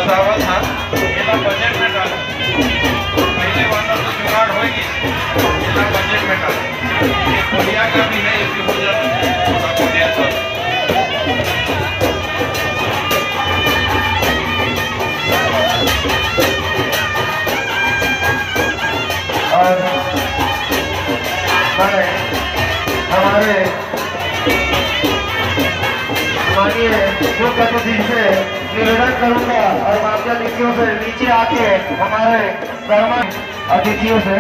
बतावा था ये बजट में डाला पहले वाला तो जुगाड़ होगी ये बजट में डाला ये कोरिया का भी है इसकी वजह कोरिया का और हमारे माननीय मुख्य अतिथि से निवेदन करूंगा और माफिया अतिथियों से नीचे आके हमारे गणमान्य अतिथियों से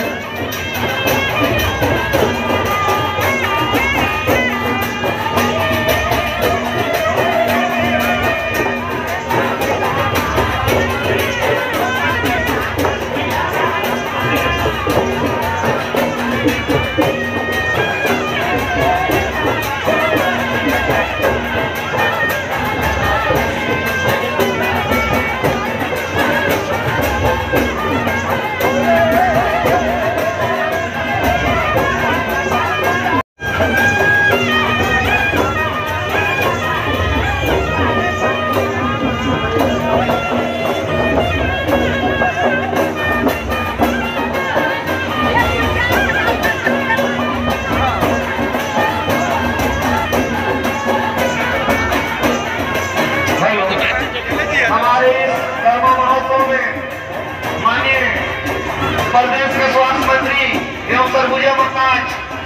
प्रदेश के स्वास्थ्य मंत्री एवं सरगुजा मकाज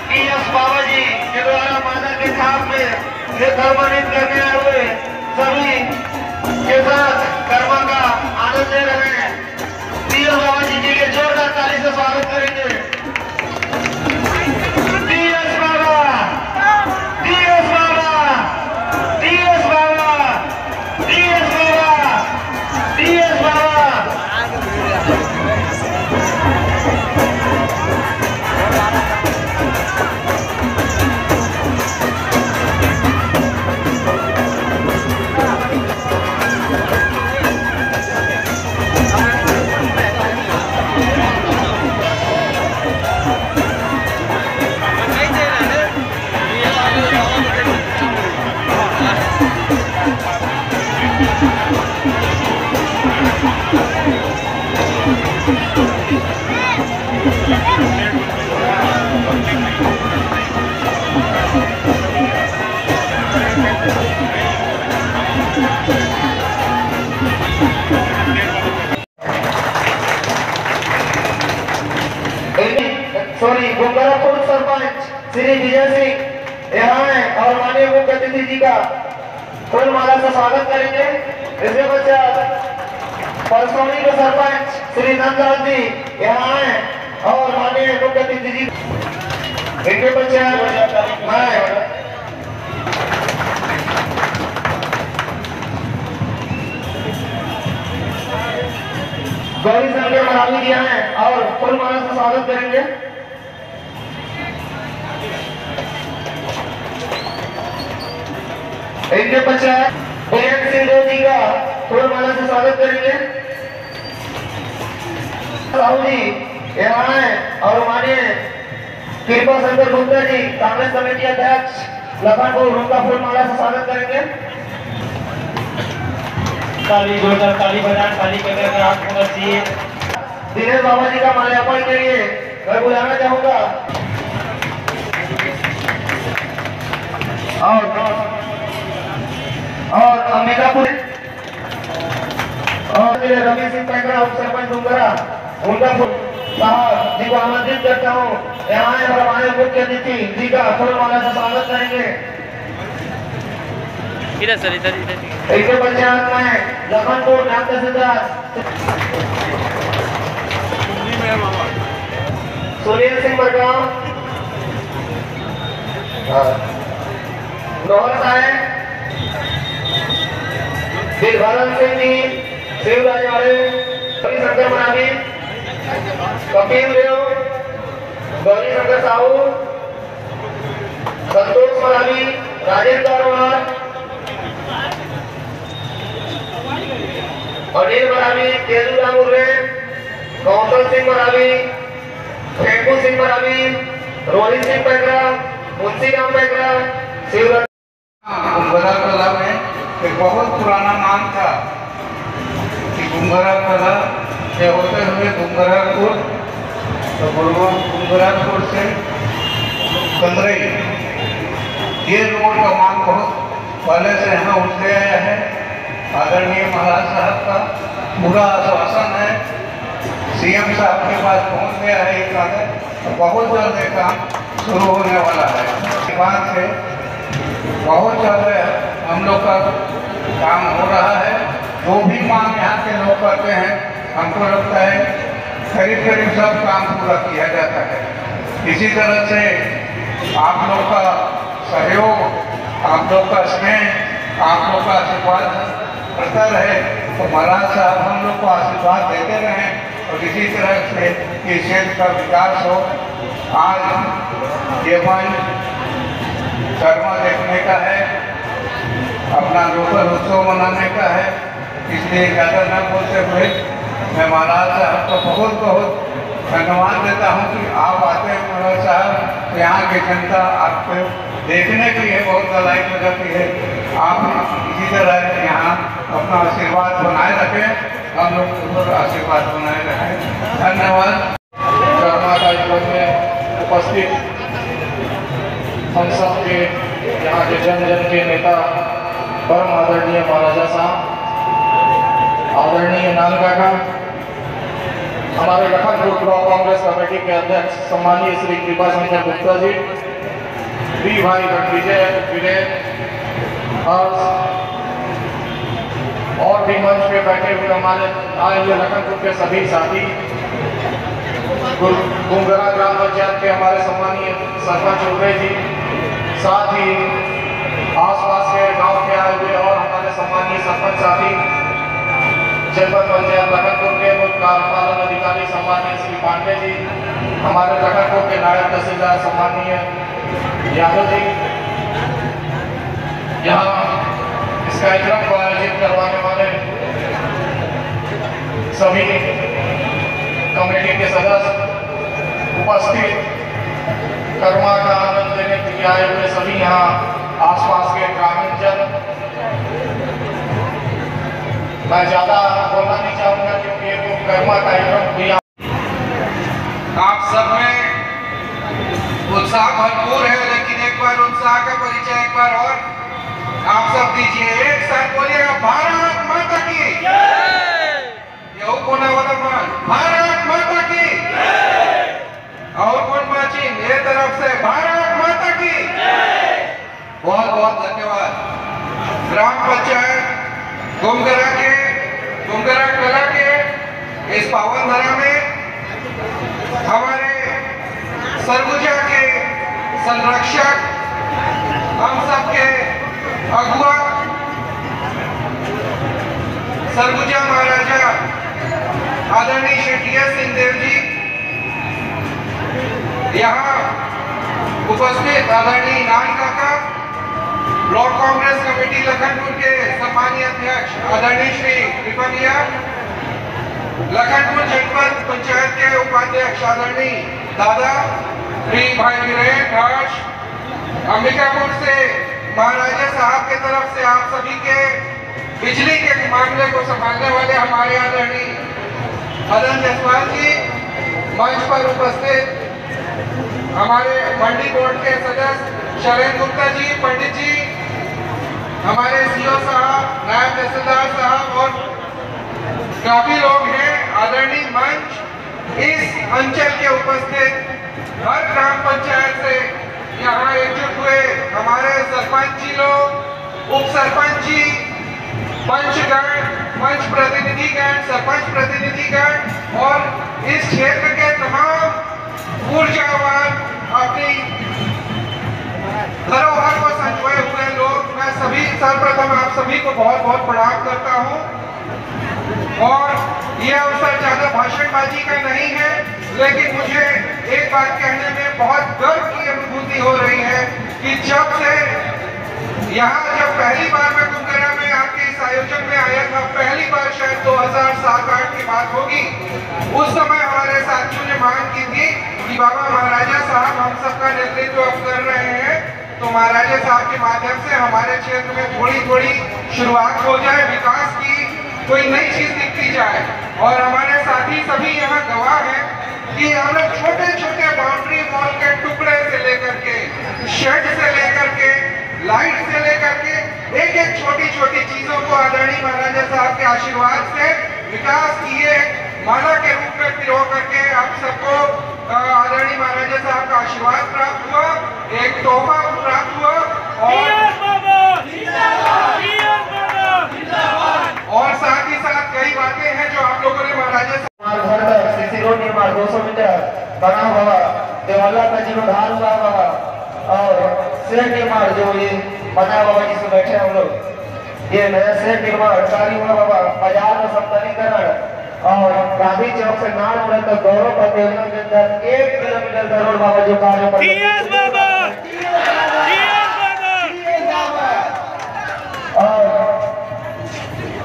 PS बाबा जी के द्वारा माता के खाप में ये कर्मनित करने आए हुए सभी के साथ कर्म का आनंद ले रहे हैं। PS बाबा जी के जोरदार ताली से स्वागत करेंगे। PS बाबा, PS बाबा, PS बाबा, PS बाबा, PS बाबा। गोंगरापुर सरपंच श्री विजय सिंह यहाँ है और माननीय मुख्य अतिथि जी का फूल माला से स्वागत करेंगे। इसके पश्चात परसौनी के सरपंच श्री नंदलाल जी यहाँ है और माननीय मुख्य अतिथि जी इनके पश्चात मैं गौरी संघ मनाली दिया है और फूल माला से स्वागत करेंगे। इनके पश्चात बीरेंद्र सिंह देव जी का फूल माला से स्वागत करेंगे। साहू जी यहाँ है और माननीय कृपा शंकर गुप्ता जी कांग्रेस कमेटी अध्यक्ष लखनपुर उनका फूल माला से स्वागत करेंगे। ताली जोरदार ताली बजाएं, ताली करके हाथ होना चाहिए। दिनेश बाबा जी का माल्यार्पण के लिए मैं बुलाना चाहूंगा और अंबिकापुर और रवि सिंह पैकरा उप सरपंच डूंगरा उनका साहब जी को आमंत्रित करता हूँ। यहाँ और हमारे मुख्य अतिथि जी का फूल माला से स्वागत करेंगे। इधर इसके पश्चात मैं लखनपुर ग्राम तहसीलदार सुनील सिंह बड़गांव लोहर साहेब दिलभरन सिंह जी शिवराज वाले शंकर मनावी कपिल देव गौरी शंकर साहू संतोष मनावी राजेंद्र अग्रवाल अनिल मरावी तेजूराम मुर्गे कौशल सिंह मरावी फेंकू सिंह मरावी रोहित सिंह पैकरा मुंशी राम पैकरा शिवराज में एक बहुत पुराना नाम था कि घुंघरा कला से होते हुए घुंघरापुर, तो घुंघरापुर से कंदरई, ये रोड का मांग बहुत पहले से यहाँ उठते आया है। आदरणीय महाराज साहब का पूरा आश्वासन है, सीएम साहब के पास पहुँच गया है ये कागज, बहुत जल्द ये काम शुरू होने वाला है। बाद से बहुत जल्द हम लोग का काम हो रहा है। जो भी मांग यहाँ के लोग करते हैं, हमको लगता है करीब करीब सब काम पूरा किया जाता है। इसी तरह से आप लोग का सहयोग, आप लोग का स्नेह, आप लोग का आशीर्वाद करता रहे, तो महाराज साहब हम लोग को आशीर्वाद देते रहें और इसी तरह से इस क्षेत्र का विकास हो। आज ये मंच शर्मा देखने का है, अपना लोकल उत्सव मनाने का है, इसलिए ज़्यादा न बोलते हुए मैं महाराज साहब को बहुत बहुत धन्यवाद देता हूँ कि आप आते हैं। महाराज साहब, यहाँ की जनता आपको देखने के लिए बहुत लायक हो जाती है। आप इसी तरह यहाँ अपना आशीर्वाद बनाए रखें, हम लोग ऊपर आशीर्वाद बनाए रखें। धन्यवाद। शर्मा कार्यक्रम में उपस्थित हम सब के यहाँ के जन जन के नेता परम आदरणीय महाराजा साहब, आदरणीय नान काका, हमारे लखनपुर ब्लॉक कांग्रेस कमेटी के अध्यक्ष सम्मानीय श्री कृपा शंकर गुप्ता जी, वी भाई विजय वीरेन और भी मंच पे बैठे हुए हमारे आए हुए लखनपुर के सभी साथी, घुंघरा ग्राम पंचायत के हमारे सम्मानीय सरपंच उदय जी, साथ ही आसपास के गांव के आए हुए और हमारे सम्मानीय सरपंच साथी, जनपद पंचायत लखनपुर के मुख्य कार्यपालन अधिकारी सम्मानीय श्री पांडे जी, हमारे लखनपुर के नायब तहसीलदार सम्मानीय यादव जी, यहाँ इस कार्यक्रम को आयोजित करवाने वाले सभी कमेटी के सदस्य, उपस्थित कर्मा का आनंद लेने के लिए आए हुए सभी यहाँ आसपास के ग्रामीण जन, मैं ज्यादा बोलना नहीं चाहूँगा क्योंकि ये तो कर्मा कार्यक्रम भी आप सब में उत्साह भरपूर है, लेकिन एक बार उत्साह का परिचय एक बार और आप सब दीजिए। एक साथ बोलिएगा, भारत माता की ये कोना वाला मान, भारत माता की। और कौन माची मेरे तरफ से भारत माता की। बहुत बहुत धन्यवाद। ग्राम पंचायत घुंघरा कला के इस पावन धरा में हमारे सरगुजा के संरक्षक, हम सबके अगुआ सरगुजा महाराजा आदरणीय श्री टी.एस. सिंहदेव जी, यहाँ उपस्थित आदरणीय नान काका, ब्लॉक कांग्रेस कमेटी लखनपुर के सम्मानीय अध्यक्ष आदरणीय श्री कृपनिया, लखनपुर जनपद पंचायत के उपाध्यक्ष आदरणीय दादा श्री भाई वीरेन राज, अंबिकापुर से महाराजा साहब के तरफ से आप सभी के बिजली के मामले को संभालने वाले हमारे आदरणीय मदन जायसवाल जी, मंच पर उपस्थित हमारे मंडी बोर्ड के सदस्य शरण गुप्ता जी, पंडित जी, हमारे सीओ साहब, नायब तहसीलदार साहब और काफी लोग हैं। आदरणीय मंच इस अंचल के उपस्थित हर ग्राम पंचायत से यहाँ एकजुट हुए हमारे सरपंच जी लोग, उप सरपंच जी, पंचगण, पंच प्रतिनिधिगण, सरपंच प्रतिनिधिगण और इस क्षेत्र के तमाम ऊर्जावान अपनी धरोहर को संजोए हुए लोग, मैं सभी सर्वप्रथम आप सभी को बहुत बहुत प्रणाम करता हूँ। और ये अवसर ज्यादा भाषणबाजी का नहीं है, लेकिन मुझे एक बात कहने में बहुत गर्व की अनुभूति हो रही है कि जब पहली बार मैं घुंघरा में आपके इस आयोजन में आया था, पहली बार शायद 2007-8 की बात होगी, उस समय हमारे साथियों ने मांग की थी कि बाबा महाराजा साहब हम सबका नेतृत्व अब कर रहे हैं, तो महाराजा साहब के माध्यम से हमारे क्षेत्र में थोड़ी थोड़ी शुरुआत हो जाए विकास की, कोई नई चीज दिखती जाए। और हमारे साथी सभी यहाँ गवाह हैं कि हम लोग छोटे छोटे बाउंड्री वॉल के टुकड़े से लेकर के, शेड से लेकर के, लाइट से लेकर के, एक एक छोटी छोटी चीजों को आदरणीय महाराजा साहब के आशीर्वाद से विकास किए। माला के रूप में पिरो करके आप सबको आदरणीय महाराजा साहब का आशीर्वाद प्राप्त हुआ, एक तोहफा प्राप्त हुआ। और साथ ही साथ कई बातें हैं जो आप लोगों ने महाराजा घर तक सीसी रोड निर्माण 200 मीटर बना हुआ, देवाला का जीर्णोद्धार हुआ हुआ, और शेड निर्माण जो ये बना हुआ जिसमें बैठे हम लोग, ये नया शेड निर्माण कार्य हुआ हुआ, बाजार में समतलीकरण और गांधी चौक से नानपुर तक गौरव प्रतियोगिता के अंदर 1 किलोमीटर का रोड बाबा जो कार्य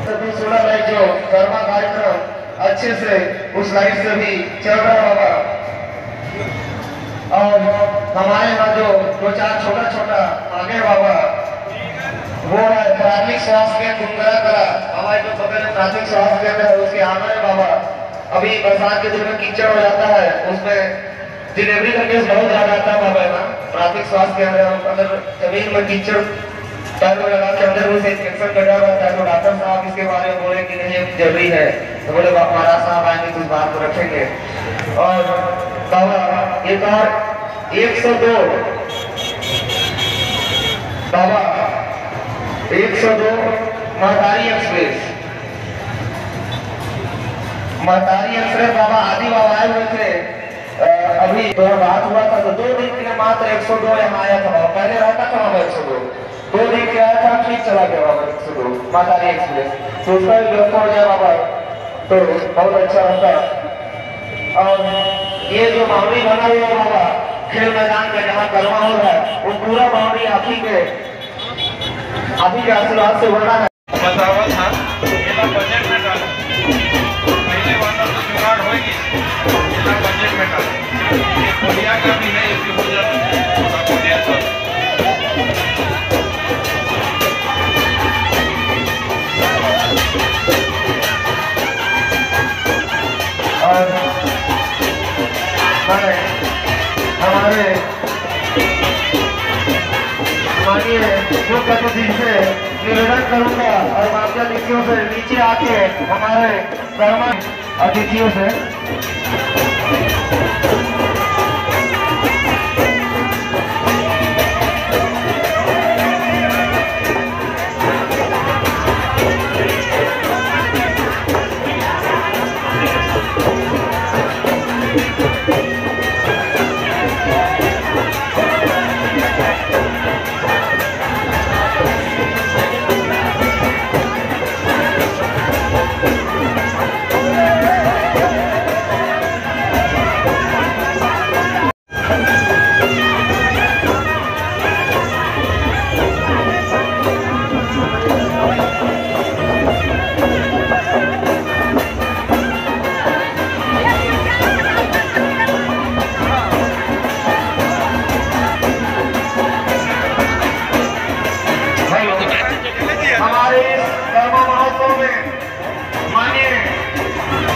सभी सोलह लाइट जो कर्मा कार्यक्रम अच्छे से उस लाइट से भी चल रहा होगा। और हमारे यहाँ जो 2-4 छोटा आगे बाबा वो है प्राथमिक स्वास्थ्य केंद्र गुमगरा कला, हमारे जो बगल में प्राथमिक स्वास्थ्य केंद्र है उसके आगे बाबा अभी बरसात के दिन में कीचड़ हो जाता है, उसमें डिलीवरी का केस बहुत ज्यादा आता है बाबा ना। प्राथमिक स्वास्थ्य केंद्र अंदर जमीन में कीचड़ पैर में लगा के अंदर उसे इंफेक्शन कटा हुआ था, तो डॉक्टर साहब इसके बारे में बोले कि नहीं जरूरी है, तो बोले महाराज साहब आएंगे तो इस बात को रखेंगे। और बाबा एक और 102 बाबा 102 महतारी एक्सप्रेस बाबा आदि बाबा आए हुए थे। अभी तो बात हुआ था तो 2 दिन के लिए मात्र 102 यहाँ आया था बाबा, पहले रहता था बाबा 102, 2 दिन के आया था ठीक चला गया बाबा 102 महतारी एक्सप्रेस, तो उसका भी व्यवस्था हो जाए बाबा तो बहुत अच्छा होता। और ये जो बाउंड्री बना हुआ है बाबा खेल मैदान में जहाँ कर्मा हो रहा है, वो पूरा बाउंड्री आप ही के आशीर्वाद से बना है। बतावा था ये बजट में डाल पहले वाला तो जुगाड़ होगी, ये बजट में डाल ये कोरिया का भी है, इसकी हो जाता कोरिया का और हमारे माननीय मुख्य अतिथि से निवेदन करूंगा और माता अतिथियों से नीचे आके हमारे कर्मा अतिथियों से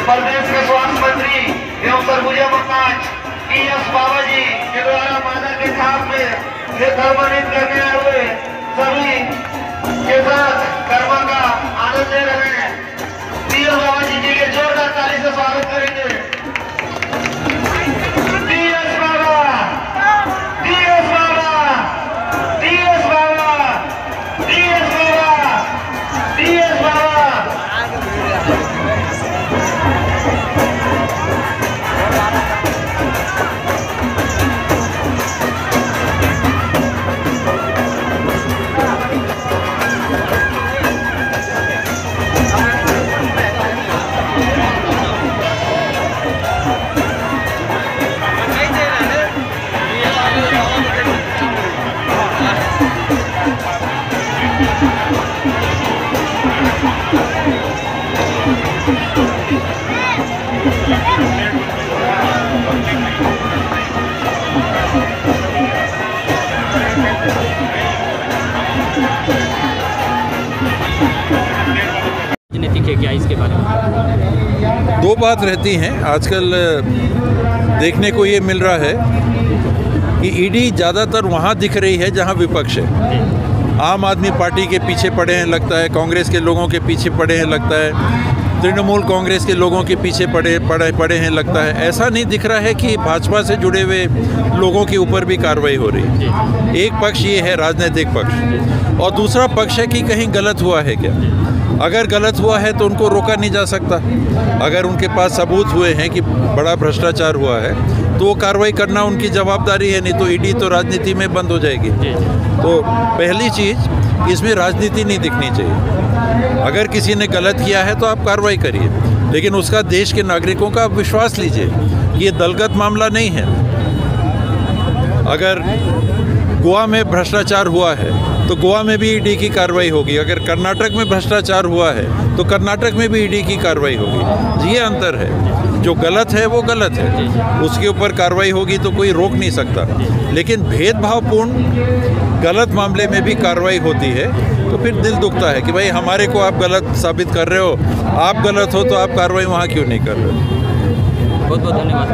प्रदेश के स्वास्थ्य मंत्री एवं सरगुजा मकाज PS बाबा जी के द्वारा माता के खाप में ये कर्मान्वित करने आए हुए सभी के साथ कर्मा का आनंद ले रहे हैं। PS बाबा जी के लिए जोरदार ताली से स्वागत करेंगे। PS बाबा, PS बाबा, PS बाबा, PS बाबा, PS बाबा। राजनीतिक है क्या इस दो बात रहती हैं आजकल देखने को ये मिल रहा है कि ईडी ज़्यादातर वहाँ दिख रही है जहाँ विपक्ष है। आम आदमी पार्टी के पीछे पड़े हैं लगता है, कांग्रेस के लोगों के पीछे पड़े हैं लगता है, तृणमूल कांग्रेस के लोगों के पीछे पड़े हैं लगता है। ऐसा नहीं दिख रहा है कि भाजपा से जुड़े हुए लोगों के ऊपर भी कार्रवाई हो रही है। एक पक्ष ये है राजनीतिक पक्ष, और दूसरा पक्ष है कि कहीं गलत हुआ है क्या। अगर गलत हुआ है तो उनको रोका नहीं जा सकता। अगर उनके पास सबूत हुए हैं कि बड़ा भ्रष्टाचार हुआ है तो वो कार्रवाई करना उनकी जवाबदारी है, नहीं तो ईडी तो राजनीति में बंद हो जाएगी। तो पहली चीज़, इसमें राजनीति नहीं दिखनी चाहिए। अगर किसी ने गलत किया है तो आप कार्रवाई करिए, लेकिन उसका देश के नागरिकों का आप विश्वास लीजिए कि ये दलगत मामला नहीं है। अगर गोवा में भ्रष्टाचार हुआ है तो गोवा में भी ईडी की कार्रवाई होगी। अगर कर्नाटक में भ्रष्टाचार हुआ है तो कर्नाटक में भी ईडी की कार्रवाई होगी। ये अंतर है, जो गलत है वो गलत है, उसके ऊपर कार्रवाई होगी तो कोई रोक नहीं सकता। लेकिन भेदभावपूर्ण गलत मामले में भी कार्रवाई होती है तो फिर दिल दुखता है कि भाई हमारे को आप गलत साबित कर रहे हो, आप गलत हो तो आप कार्रवाई वहाँ क्यों नहीं कर रहे हो। बहुत बहुत धन्यवाद।